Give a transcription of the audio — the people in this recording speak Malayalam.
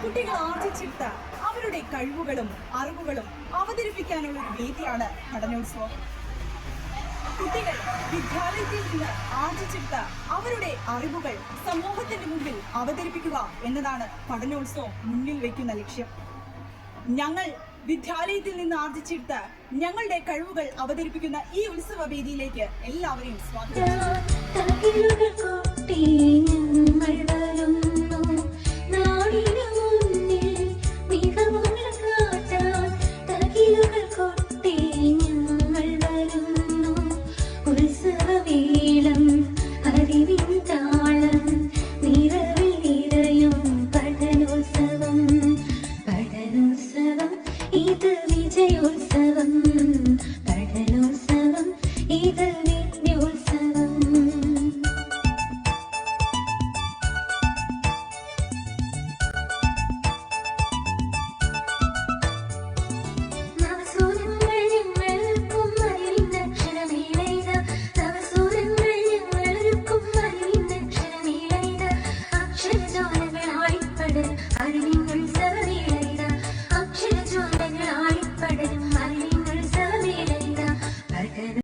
കുട്ടികൾ ആർജിച്ചെടുത്ത അവരുടെ കഴിവുകളും അറിവുകളും അവതരിപ്പിക്കാനുള്ള ഒരു വേദിയാണ് പഠനോത്സവം. കുട്ടികൾ വിദ്യാലയത്തിൽ നിന്ന് ആർജിച്ചെടുത്ത അവരുടെ അറിവുകൾ സമൂഹത്തിന്റെ മുമ്പിൽ അവതരിപ്പിക്കുക എന്നതാണ് പഠനോത്സവം മുന്നിൽ വയ്ക്കുന്ന ലക്ഷ്യം. ഞങ്ങൾ വിദ്യാലയത്തിൽ നിന്ന് ആർജിച്ചെടുത്ത ഞങ്ങളുടെ കഴിവുകൾ അവതരിപ്പിക്കുന്ന ഈ ഉത്സവ വേദിയിലേക്ക് എല്ലാവരെയും സ്വാഗതം. ഇത് വിജയോത്സവം, പഠനോത്സവം, ഇത് വിദ്യോത്സവം. നവസൂരങ്ങൾ ഞങ്ങൾക്കും അറിവിന്നക്ഷരമേളയിത, നവസൂരങ്ങൾ ഞങ്ങളൊരുക്കും അറിവിന്നക്ഷരമേളയിത, അക്ഷരജാലകളായി പടർ അറിവിനുത്സവം.